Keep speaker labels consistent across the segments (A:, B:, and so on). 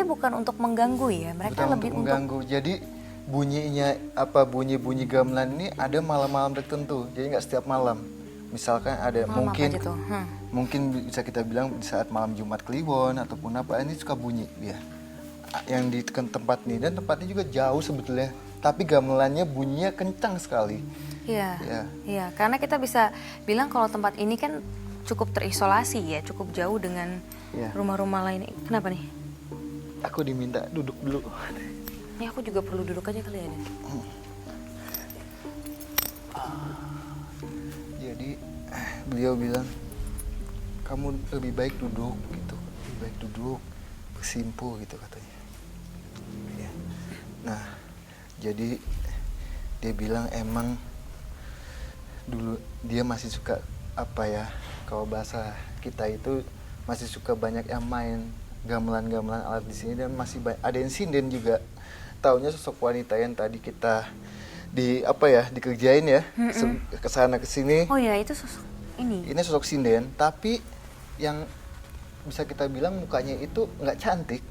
A: bukan untuk mengganggu ya, mereka
B: Bukan
A: lebih
B: untuk mengganggu. Jadi bunyinya bunyi-bunyi gamelan ini ada malam-malam tertentu. Jadi nggak setiap malam. Misalkan ada
A: malam apa aja tuh?
B: mungkin bisa kita bilang di saat malam Jumat Kliwon ataupun apa ini suka bunyi dia. Yang di tempat ini dan tempatnya juga jauh sebetulnya. Tapi gamelannya bunyinya kencang sekali.
A: Iya,
B: Ya.
A: iya. Karena kita bisa bilang kalau tempat ini kan cukup terisolasi ya, cukup jauh dengan
B: Ya.
A: rumah-rumah lain. Kenapa nih?
B: Aku diminta duduk dulu.
A: Ini aku juga perlu duduk aja kali ya. Den?
B: Jadi beliau bilang kamu lebih baik duduk gitu, lebih baik duduk bersimpu gitu katanya. Ya. Nah, jadi dia bilang emang dulu dia masih suka kalau bahasa kita itu masih suka banyak yang main gamelan-gamelan alat di sini dan masih ada yang sinden juga. Taunya sosok wanita yang tadi kita dikerjain ya, kesana kesini.
A: Oh ya, itu sosok ini.
B: Ini sosok sinden, tapi yang bisa kita bilang mukanya itu nggak cantik,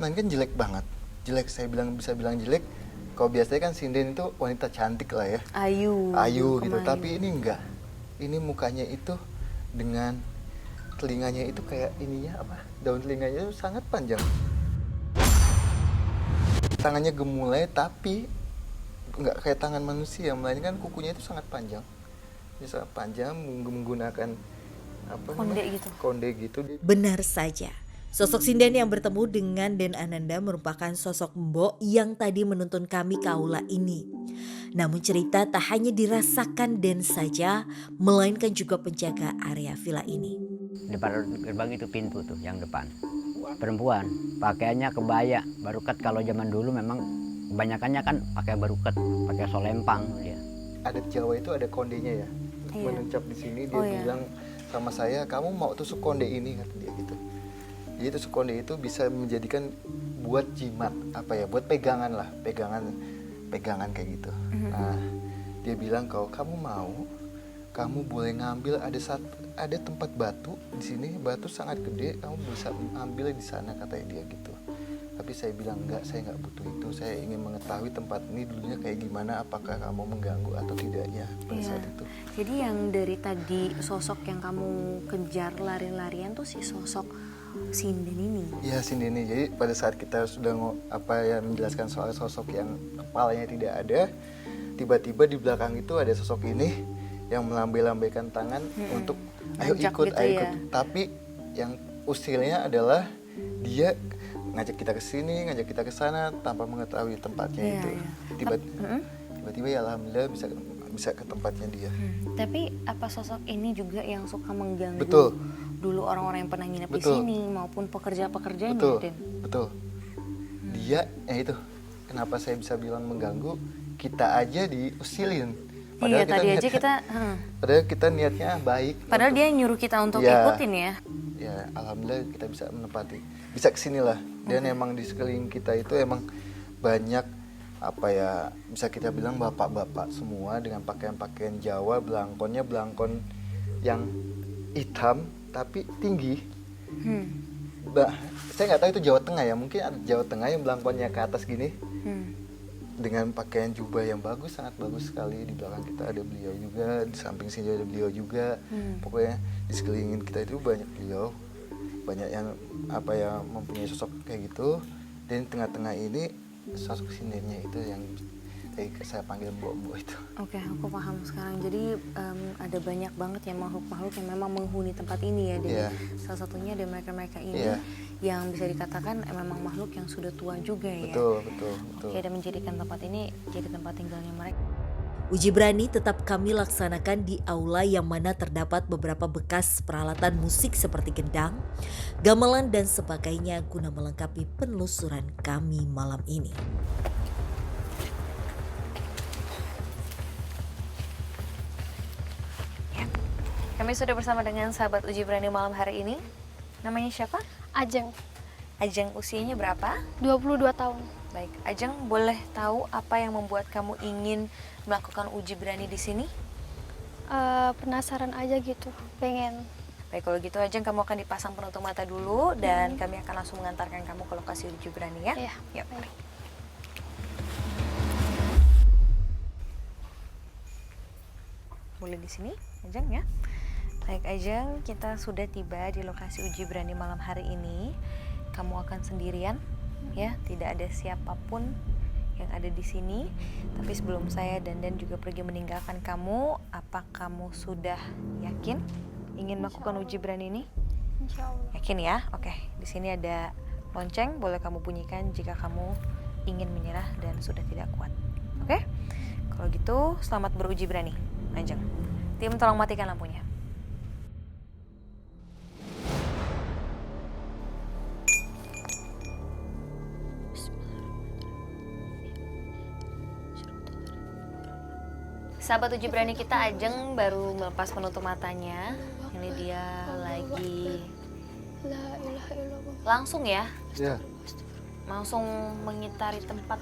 B: melainkan jelek banget. Jelek, bisa bilang jelek. Kalau biasanya kan sinden itu wanita cantik lah ya. Ayu gitu, tapi ini enggak. Ini mukanya itu dengan telinganya itu kayak daun telinganya itu sangat panjang. Tangannya gemulai tapi nggak kayak tangan manusia, melainkan kukunya itu sangat panjang. Dia sangat panjang, menggunakan konde gitu.
C: Benar saja, sosok sinden yang bertemu dengan Den Ananda merupakan sosok Mbok yang tadi menuntun kami ke aula ini. Namun cerita tak hanya dirasakan Den saja, melainkan juga penjaga area villa ini.
D: Depan gerbang itu pintu tuh yang depan. Perempuan, pakaiannya kebaya, barukat. Kalau zaman dulu memang kebanyakannya kan pakai barukat, pakai solempang dia.
B: Adat Jawa itu ada kondenya ya.
A: Iya.
B: Menuncap di sini dia bilang sama saya, kamu mau tusuk konde ini kata dia gitu. Jadi tusuk konde itu bisa menjadikan buat jimat buat pegangan lah, pegangan kayak gitu. Nah, dia bilang kalau kamu mau, kamu boleh ngambil ada tempat batu di sini, batu sangat gede, kamu bisa ambil di sana katanya dia gitu. Tapi saya bilang enggak, saya nggak butuh itu. Saya ingin mengetahui tempat ini dulunya kayak gimana, apakah kamu mengganggu atau tidaknya pada saat itu.
A: Jadi yang dari tadi sosok yang kamu kejar lari-larian tuh si sosok sinden ini.
B: Iya, sinden ini. Jadi pada saat kita sudah menjelaskan soal sosok yang kepalanya tidak ada, tiba-tiba di belakang itu ada sosok ini yang melambai-lambaikan tangan untuk ayo ikut,
A: gitu
B: ayo
A: ya.
B: ikut. Tapi yang usilnya adalah dia ngajak kita ke sini, ngajak kita ke sana tanpa mengetahui tempatnya itu. Tiba-tiba ya alhamdulillah bisa ke tempatnya dia.
A: Tapi apa sosok ini juga yang suka mengganggu dulu orang-orang yang pernah nginep di sini maupun pekerja-pekerjanya, Den?
B: Betul. Dia itu kenapa saya bisa bilang mengganggu, kita aja diusilin. Padahal kita niatnya baik.
A: Padahal dia nyuruh kita untuk ikutin ya.
B: Ya, alhamdulillah kita bisa menepati. Bisa kesinilah. Dan emang di sekeliling kita itu emang banyak bisa kita bilang bapak-bapak semua dengan pakaian-pakaian Jawa, belangkonnya belangkon yang hitam tapi tinggi. Saya nggak tahu itu Jawa Tengah ya, mungkin ada Jawa Tengah yang belangkonnya ke atas gini. Dengan pakaian jubah yang bagus, sangat bagus sekali. Di belakang kita ada beliau juga, di samping sini ada beliau juga. Pokoknya di sekelilingin kita itu banyak beliau, banyak yang mempunyai sosok kayak gitu. Dan di tengah-tengah ini sosok sindennya itu yang saya panggil Mbok-Mbok itu.
A: Oke, aku paham sekarang. Jadi ada banyak banget ya makhluk-makhluk yang memang menghuni tempat ini ya. Dan salah satunya ada mereka-mereka ini yang bisa dikatakan memang makhluk yang sudah tua juga ya.
B: Betul.
A: Oke, dan menjadikan tempat ini jadi tempat tinggalnya mereka.
C: Uji berani tetap kami laksanakan di aula yang mana terdapat beberapa bekas peralatan musik seperti gendang, gamelan dan sebagainya guna melengkapi penelusuran kami malam ini.
A: Kami sudah bersama dengan sahabat Uji Berani malam hari ini. Namanya siapa?
E: Ajeng,
A: Ajeng, usianya berapa?
E: 22 tahun.
A: Baik, Ajeng, boleh tahu apa yang membuat kamu ingin melakukan uji berani di sini?
E: Penasaran aja gitu, pengen.
A: Baik, kalau gitu Ajeng kamu akan dipasang penutup mata dulu dan kami akan langsung mengantarkan kamu ke lokasi uji berani ya.
E: Iya.
A: Yuk, mari. Boleh di sini, Ajeng ya. Baik Ajeng, kita sudah tiba di lokasi uji berani malam hari ini. Kamu akan sendirian, ya, tidak ada siapapun yang ada di sini. Tapi sebelum saya dan juga pergi meninggalkan kamu, apa kamu sudah yakin ingin melakukan uji berani ini?
E: Insya Allah.
A: Yakin ya? Oke, di sini ada lonceng, boleh kamu bunyikan jika kamu ingin menyerah dan sudah tidak kuat. Oke? Kalau gitu, selamat beruji berani, Ajeng. Tim tolong matikan lampunya. Sahabat uji berani kita, Ajeng baru melepas penutup matanya. Ini dia lagi
E: La ilaha illallah.
A: langsung ya,
B: Ya,
A: langsung mengitari tempat.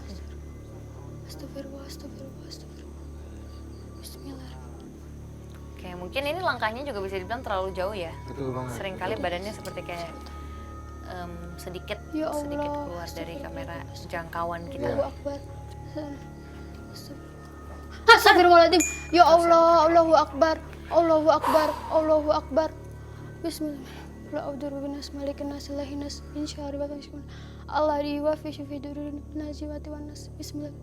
E: Astagfirullah, astagfirullah, astagfirullah. Bismillahirrahmanirrahim.
A: Oke, mungkin ini langkahnya juga bisa dibilang terlalu jauh ya.
B: betul banget.
A: Seringkali badannya seperti kayak sedikit
E: Ya Allah,
A: sedikit keluar dari kamera jangkauan kita.
E: Allahu Akbar. Astagfirullahaladzim. Ya Allah, Allahu Akbar. Allahu Akbar. Allahu Akbar. Bismillah. La a'udzu binas malikin nas ilahin nas min syarri ma khalaq. Allah wa fi syufi dururin najiwati wan nas. Bismillah.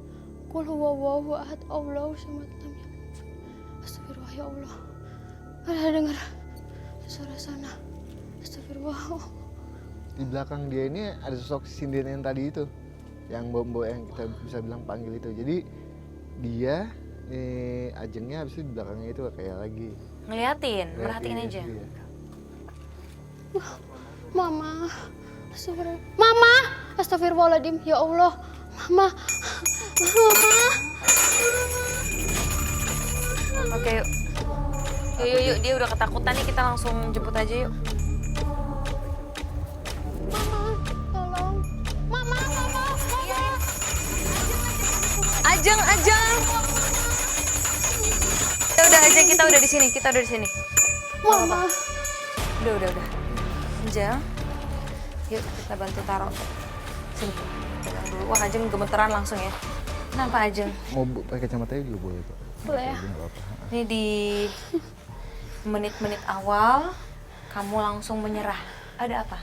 E: Qul huwallahu ahad. Allahu samad. Lam yalid. Astagfirullah ya Allah. Ada dengar suara sana. Astagfirullah.
B: Di belakang dia ini ada sosok sinden yang tadi itu, yang mbok yang kita bisa bilang panggil itu. Jadi dia Ajengnya habis itu di belakangnya itu kayak lagi
A: Ngeliatin, merhatiin
B: ngeliatin
A: aja.
B: dia.
E: Mama, astagfirullah. Mama, astagfirullahaladzim. Ya Allah, Mama, Mama.
A: Oke, yuk. Yuk, dia udah ketakutan nih, kita langsung jemput aja yuk.
E: Mama, tolong. Mama, Mama, Mama.
A: Ajeng. Ajeng, kita udah di sini.
E: Mama.
A: Udah. Ajeng. Yuk, kita bantu taruh. Sini. Pegang dulu. Wah, Ajeng gemeteran langsung ya. Kenapa Ajeng?
B: Mau pakai kacamatanya juga boleh kok.
E: Boleh ya?
B: Nggak apa-apa.
A: Ini di menit-menit awal kamu langsung menyerah. Ada apa?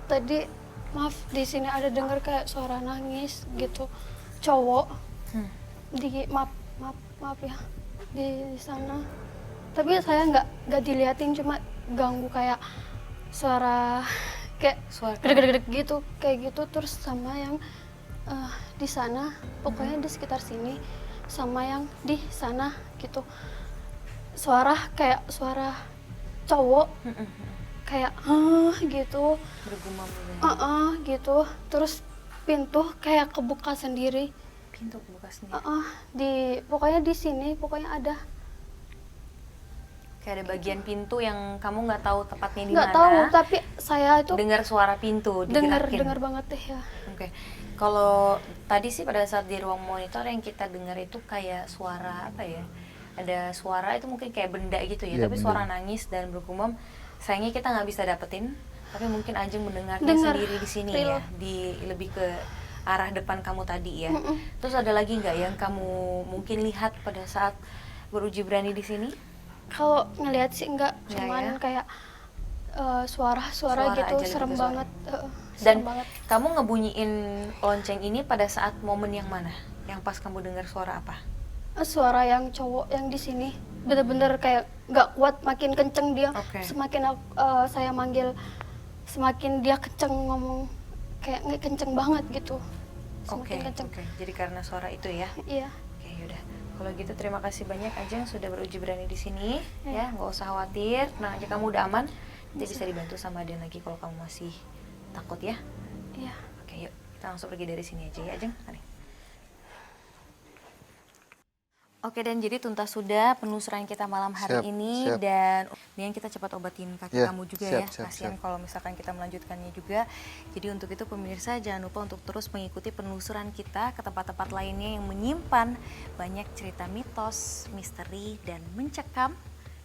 E: Tadi maaf di sini ada dengar kayak suara nangis gitu, cowok. Maaf ya di sana. Tapi saya nggak diliatin, cuma ganggu kayak suara kayak
A: Suara
E: gede-gede gitu, kayak gitu. Terus sama yang di sana, pokoknya di sekitar sini, sama yang di sana gitu. Suara kayak suara cowok, kayak gitu,
A: bergumam gitu.
E: gitu. Terus pintu kayak kebuka sendiri.
A: Pintu kebuka sendiri.
E: Pokoknya di sini, pokoknya ada.
A: Kayak ada bagian pintu yang kamu nggak tahu tepatnya di
E: Nggak
A: mana.
E: tahu, tapi saya itu
A: Dengar suara pintu
E: dengar
A: digerakin.
E: banget deh ya.
A: Oke. Kalau tadi sih pada saat di ruang monitor yang kita dengar itu kayak suara apa ya? Ada suara itu mungkin kayak benda gitu ya,
B: Iya,
A: tapi
B: benda.
A: suara nangis dan bergumam. Sayangnya kita nggak bisa dapetin, tapi mungkin Ajeng mendengarnya
E: Dengar.
A: sendiri di sini
E: Real.
A: ya, di lebih ke arah depan kamu tadi ya. Terus ada lagi nggak yang kamu mungkin lihat pada saat beruji berani di sini?
E: Kalau ngelihat sih enggak,
A: Nggak
E: cuman
A: ya?
E: kayak suara
A: Suara
E: gitu,
A: aja,
E: serem
A: lebih ke suara.
E: banget.
A: Dan
E: Serem banget.
A: kamu ngebunyiin lonceng ini pada saat momen yang mana? Yang pas kamu dengar suara apa?
E: Suara yang cowok yang di sini bener-bener kayak nggak kuat, makin kenceng dia.
A: Oke.
E: Semakin saya manggil, semakin dia kenceng ngomong, kayak nggak kenceng banget gitu.
A: Oke,
E: Semakin kenceng.
A: oke. Jadi karena suara itu ya.
E: Iya.
A: Oke, yaudah. Kalau gitu terima kasih banyak Ajeng sudah beruji berani di sini. Ya, nggak usah khawatir. Tenang aja, kamu udah aman. Nanti bisa dibantu sama Aden lagi kalau kamu masih takut ya.
E: Iya.
A: Oke, yuk. Kita langsung pergi dari sini aja ya, Ajeng. Mari. Oke, dan jadi tuntas sudah penelusuran kita malam hari
B: Siap,
A: ini.
B: siap.
A: Dan Nian kita cepat obatin kaki
B: Ya,
A: kamu juga
B: siap,
A: ya.
B: siap,
A: Kasihan
B: siap.
A: kalau misalkan kita melanjutkannya juga. Jadi untuk itu pemirsa jangan lupa untuk terus mengikuti penelusuran kita ke tempat-tempat lainnya yang menyimpan banyak cerita mitos, misteri, dan mencekam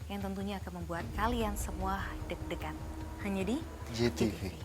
A: yang tentunya akan membuat kalian semua deg-degan. Hanya di
B: JTV.